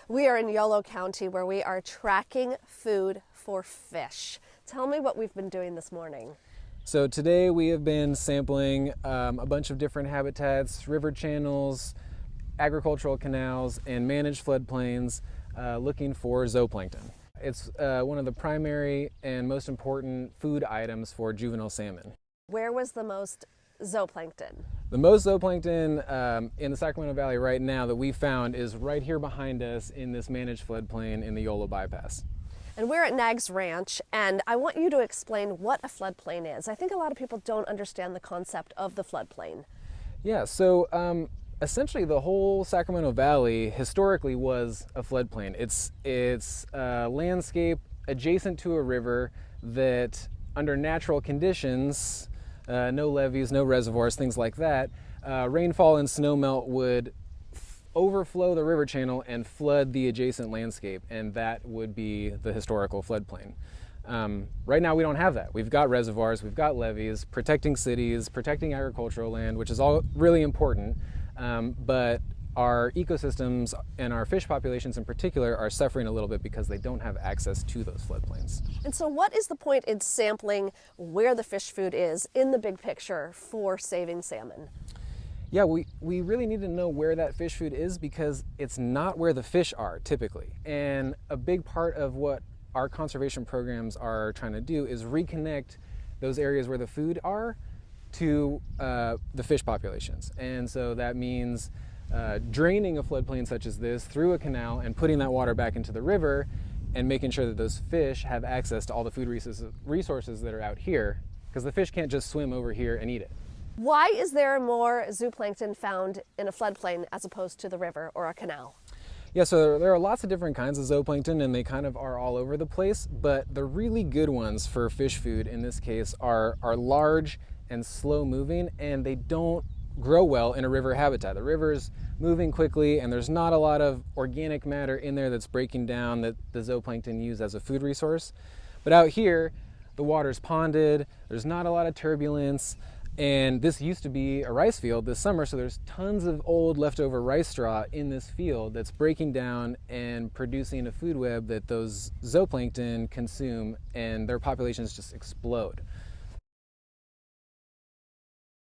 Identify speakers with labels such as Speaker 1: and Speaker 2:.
Speaker 1: We are in Yolo County where we are tracking food for fish. Tell me what we've been doing this morning.
Speaker 2: So today we have been sampling a bunch of different habitats, river channels, agricultural canals, and managed floodplains looking for zooplankton. It's one of the primary and most important food items for juvenile salmon.
Speaker 1: Where was the most zooplankton?
Speaker 2: The most zooplankton in the Sacramento Valley right now that we found is right here behind us in this managed floodplain in the Yolo bypass.
Speaker 1: And we're at Nags Ranch, and I want you to explain what a floodplain is. I think a lot of people don't understand the concept of the floodplain.
Speaker 2: Yeah, so essentially the whole Sacramento Valley historically was a floodplain. It's a landscape adjacent to a river that under natural conditions, no levees, no reservoirs, things like that, rainfall and snowmelt would overflow the river channel and flood the adjacent landscape, and that would be the historical floodplain. Right now we don't have that. We've got reservoirs, we've got levees, protecting cities, protecting agricultural land, which is all really important, but our ecosystems and our fish populations in particular are suffering a little bit because they don't have access to those floodplains.
Speaker 1: And so what is the point in sampling where the fish food is in the big picture for saving salmon?
Speaker 2: Yeah, we really need to know where that fish food is because it's not where the fish are typically. And a big part of what our conservation programs are trying to do is reconnect those areas where the food are to the fish populations. And so that means draining a floodplain such as this through a canal and putting that water back into the river and making sure that those fish have access to all the food resources that are out here, because the fish can't just swim over here and eat it.
Speaker 1: Why is there more zooplankton found in a floodplain as opposed to the river or a canal?
Speaker 2: Yeah, so there are lots of different kinds of zooplankton and they kind of are all over the place, but the really good ones for fish food in this case are large and slow moving, and they don't grow well in a river habitat. The river's moving quickly and there's not a lot of organic matter in there that's breaking down that the zooplankton use as a food resource. But out here, the water's ponded, there's not a lot of turbulence, and this used to be a rice field this summer, so there's tons of old leftover rice straw in this field that's breaking down and producing a food web that those zooplankton consume, and their populations just explode.